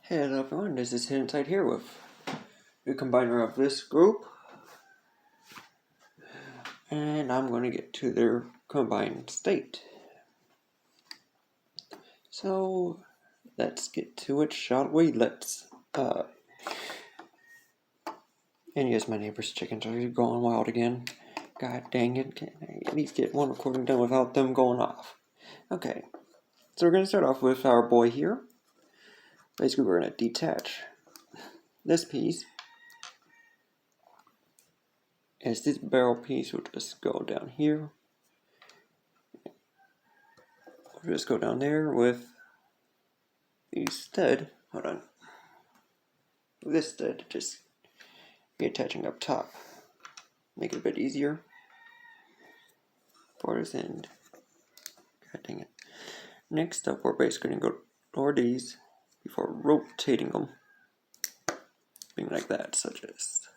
Hello everyone, this is Inside here with the combiner of this group, and I'm going to get to their combined state. So let's get to it, shall we? And yes, my neighbor's chickens are going wild again. God dang it, can I at least get one recording done without them going off? Okay, so we're going to start off with our boy here. Basically, we're going to detach this piece. As this barrel piece will just go down here. We'll just go down there with the stud. Hold on. This stud just be attaching up top. Make it a bit easier for this end. God dang it. Next up, we're basically going to go lower these before rotating them. Being like that. So just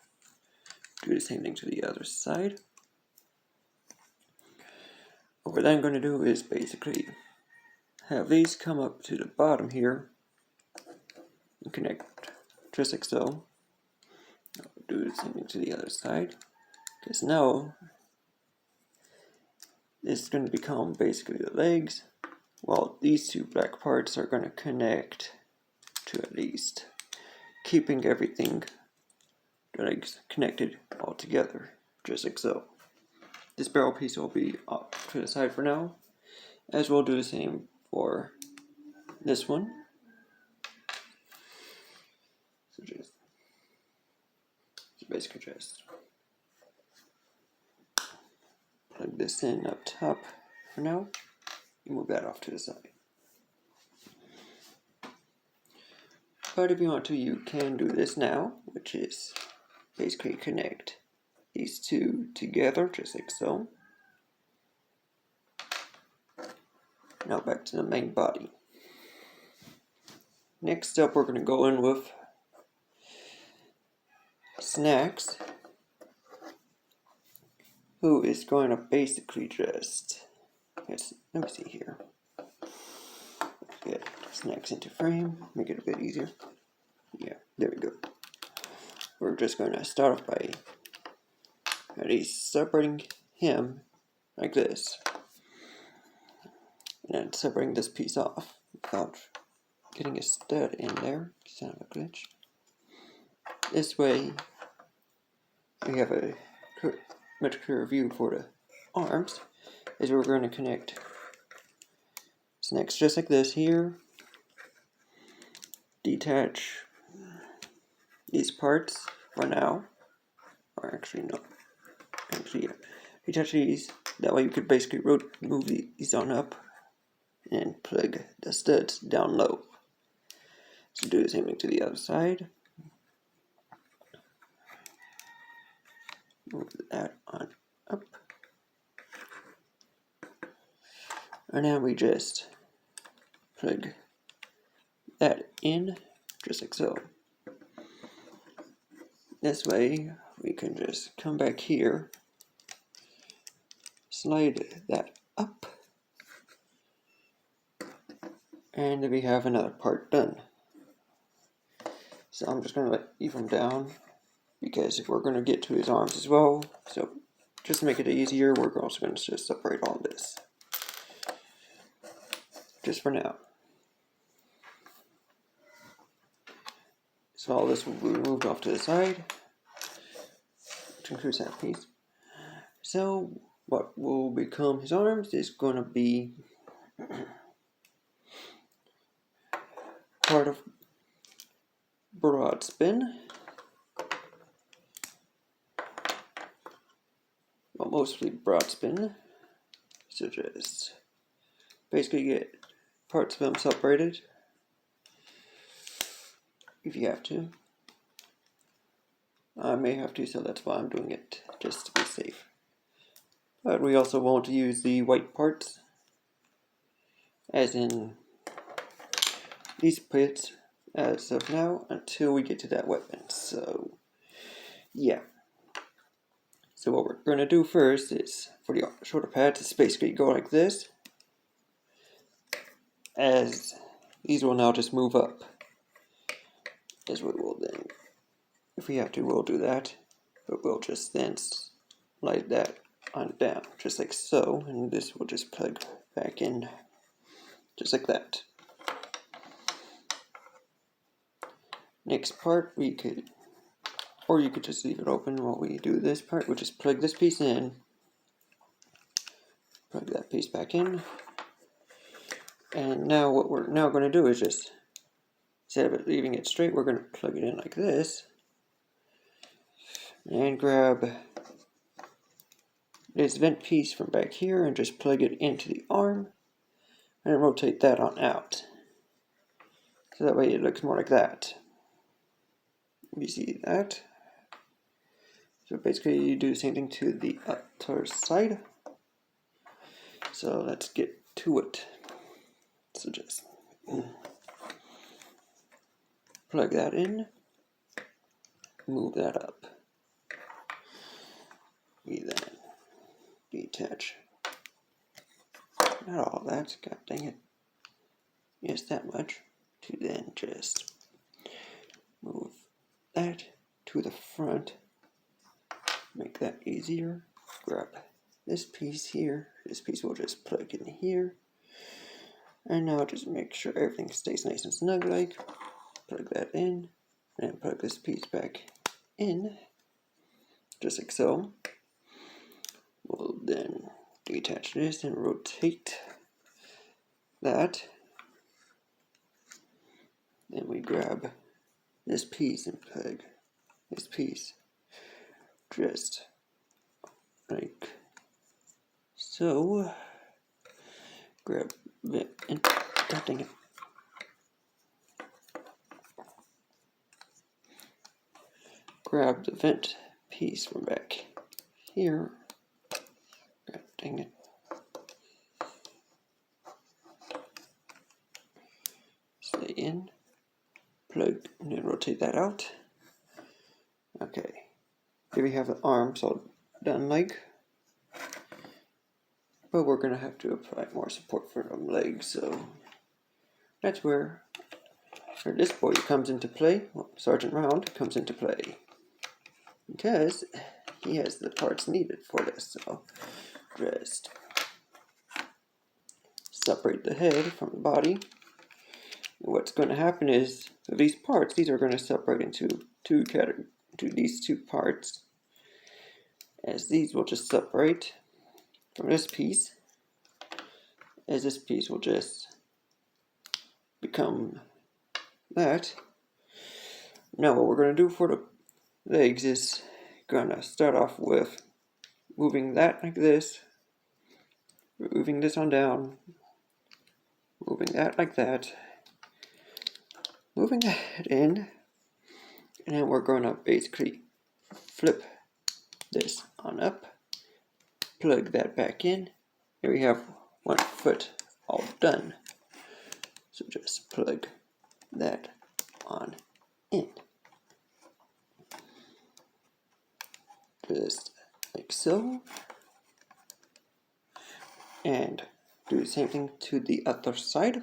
do the same thing to the other side. What I'm going to do is basically have these come up to the bottom here and connect just like so. I'll do the same thing to the other side. Because now this is going to become basically the legs, while these two black parts are going to connect to at least keeping everything connected all together, just like so. This barrel piece will be off to the side for now, as we'll do the same for this one. So basically just plug this in up top for now, and move that off to the side. But if you want to, you can do this now, which is basically connect these two together, just like so. Now back to the main body. Next up, we're going to go in with Snacks, who is going to basically just, let me see here. Get Snacks into frame, make it a bit easier. Yeah, there we go. We're just going to start off by at least separating him like this, and then separating this piece off without getting a stud in there. Sound of a glitch. This way, we have a much clearer view for the arms, as we're going to connect Snacks just like this here. Detach these parts for now, or actually no, detach these. That way you could basically move these on up and plug the studs down low. So do the same thing to the other side. Move that on up. And now we just plug that in, just like so. This way we can just come back here, slide that up, and we have another part done. So I'm just going to leave him down, because we're going to get to his arms as well. So just to make it easier, we're also going to just separate all this, just for now. So all this will be moved off to the side, which includes that piece. So what will become his arms is going to be part of broad spin. Well, mostly broad spin. So just basically get parts of them separated if you have to. I may have to, so that's why I'm doing it, just to be safe. But we also won't use the white parts, as in these bits, as of now, until we get to that weapon. So yeah. So what we're going to do first is, for the shoulder pads, is basically go like this, as these will now just move up. Because we will then, if we have to, we'll do that. But we'll just then slide that on down, just like so. And this will just plug back in, just like that. Next part, we could, or you could just leave it open while we do this part. We'll just plug this piece in, plug that piece back in. And now what we're now going to do is just, instead of it leaving it straight, we're going to plug it in like this. And grab this vent piece from back here and just plug it into the arm. And rotate that on out. So that way it looks more like that. You see that? So basically you do the same thing to the other side. So let's get to it. So just plug that in, move that up. We then detach, not all that, god dang it, yes, that much, to then just move that to the front, make that easier. Grab this piece here, this piece will just plug in here. And now just make sure everything stays nice and snug like. Plug that in, and plug this piece back in, just like so. We'll then detach this and rotate that. Then we grab this piece and plug this piece, just like so. Grab it and god dang it. Grab the vent piece from back here. God dang it. Stay in. Plug and then rotate that out. Okay. Here we have the arms all done like. But we're going to have to apply more support for the legs, so that's where this boy comes into play. Well, Sergeant Round comes into play, because he has the parts needed for this. So just separate the head from the body. And what's going to happen is these parts, these are going to separate into these two parts, as these will just separate from this piece, as this piece will just become that. Now what we're going to do for the legs is going to start off with moving that like this, moving this on down, moving that like that, moving that in, and then we're going to basically flip this on up, plug that back in. Here we have one foot all done. So just plug that on in. Just like so. And do the same thing to the other side.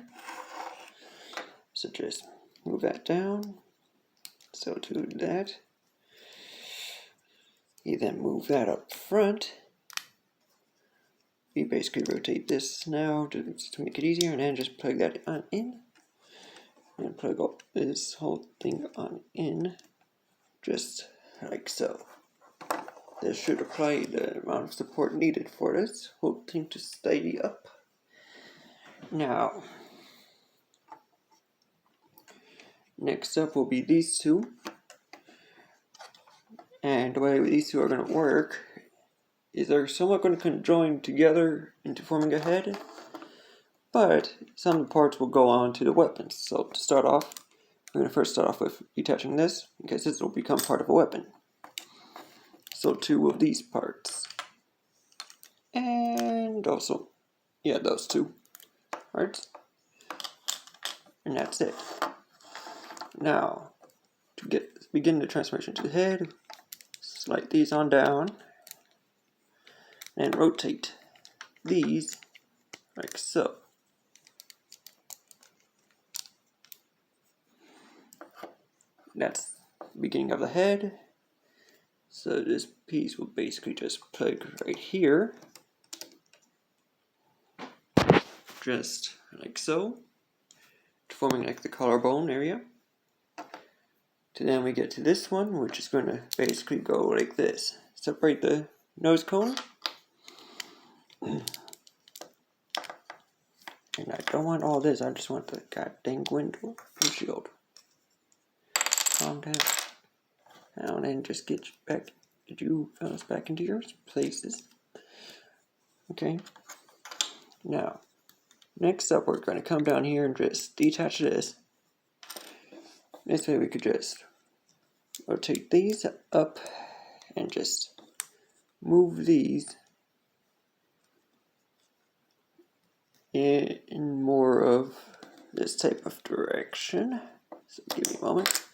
So just move that down. So do that. You then move that up front. We basically rotate this now to make it easier, and then just plug that on in. And plug up this whole thing on in, just like so. This should apply the amount of support needed for this whole thing to steady up. Now, next up will be these two. And the way these two are going to work is they're somewhat going to conjoin together into forming a head, but some of the parts will go on to the weapons. So to start off, we're going to first start off with detaching this, because this will become part of a weapon. So two of these parts. And also, yeah, those two parts. And that's it. Now, to begin the transformation to the head, slide these on down, and rotate these like so. that's the beginning of the head. So this piece will basically just plug right here, just like so, forming like the collarbone area. So then we get to this one, which is going to basically go like this. Separate the nose cone. And I don't want all this, I just want the goddamn windshield. Calm down and just get you fellas back into your places. Okay. Now, next up we're going to come down here and just detach this. This way we could just rotate these up and just move these in more of this type of direction. So give me a moment.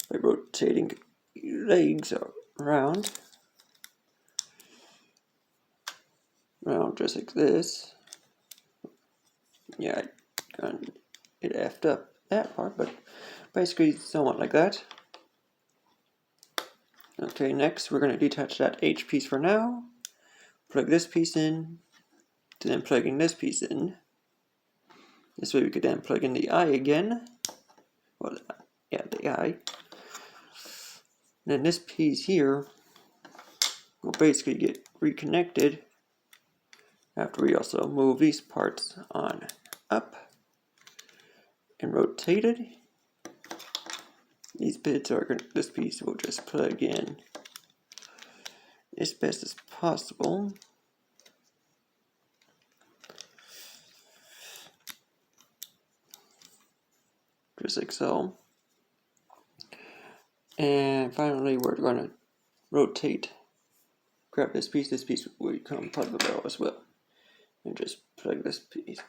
By rotating legs around just like this. Yeah, it effed up that part, but basically somewhat like that. Okay, next we're going to detach that H piece for now. Plug this piece in, then plugging this piece in. This way we could then plug in the eye again. Well, yeah, the eye. And then this piece here will basically get reconnected after we also move these parts on up and rotated. These bits are going. This piece will just plug in as best as possible. Just like so. And finally we're going to rotate, grab this piece will become part of the barrel as well. And just plug this piece,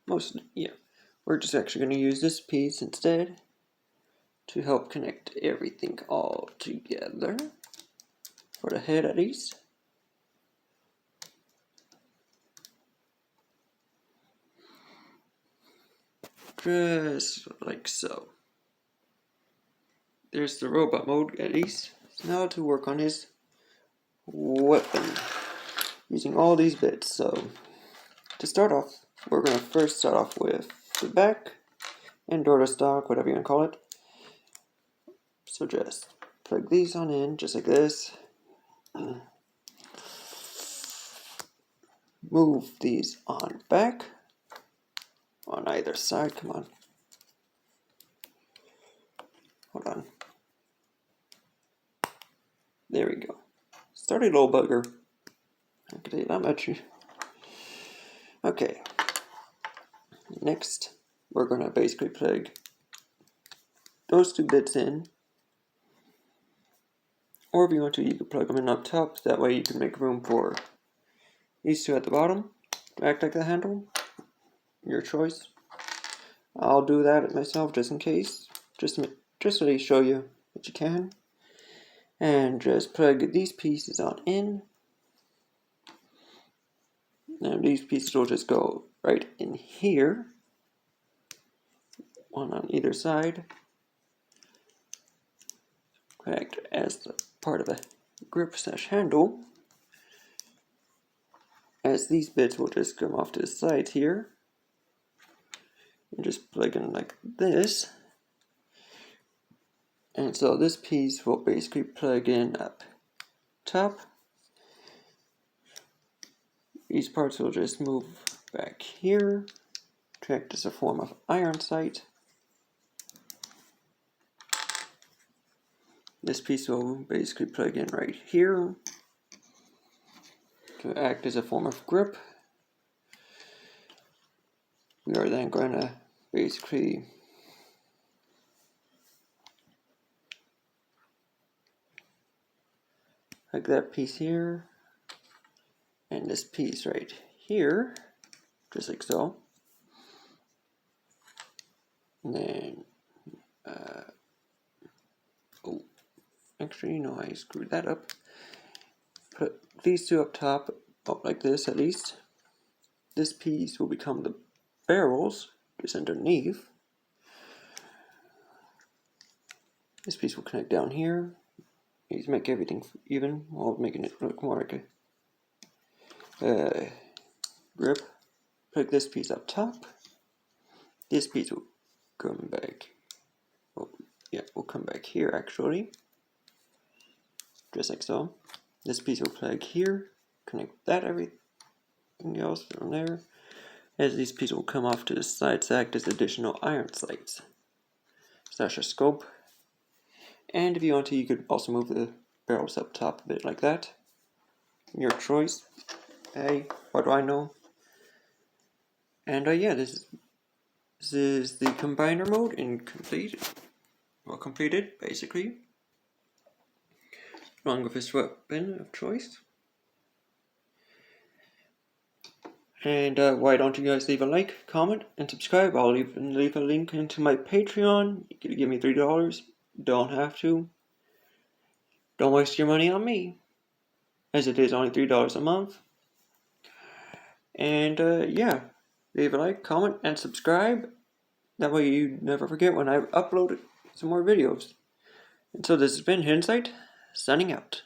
we're just actually going to use this piece instead to help connect everything all together, for the head at least. Just like so. There's the robot mode at least. So now to work on his weapon, using all these bits. So to start off, we're going to first start off with the back and door to stock, whatever you want to call it. So just plug these on in, just like this. Move these on back, on either side, come on. Hold on. There we go. Started a little bugger. I can tell you that much. Okay. Next, we're going to basically plug those two bits in. Or if you want to, you can plug them in up top. That way you can make room for these two at the bottom to act like the handle. Your choice. I'll do that myself just in case. Just to really show you that you can. And just plug these pieces on in. And these pieces will just go right in here. One on either side. Act as the part of a grip / handle. As these bits will just come off to the side here. And just plug in like this. And so this piece will basically plug in up top. These parts will just move back here to act as a form of iron sight. This piece will basically plug in right here to act as a form of grip. We are then going to basically like that piece here and this piece right here, just like so. And then actually no, I screwed that up. Put these two up top, like this at least. This piece will become the barrels just underneath. This piece will connect down here. You make everything even while making it look more like a grip. Put this piece up top. This piece will come back. Oh, yeah, will come back here actually. Just like so. This piece will plug here. Connect that everything else from there. As these pieces will come off to the side to act as additional iron sights. So that's your scope. And if you want to, you could also move the barrels up top a bit like that. Your choice. Hey, what do I know? And yeah, this is the combiner mode and completed basically. Along with this weapon of choice. And why don't you guys leave a like, comment, and subscribe? I'll leave a link into my Patreon. You can give me $3. Don't have to. Don't waste your money on me, as it is only $3 a month. And yeah, leave a like, comment, and subscribe. That way you never forget when I upload some more videos. And so this has been Hidden Sight, signing out.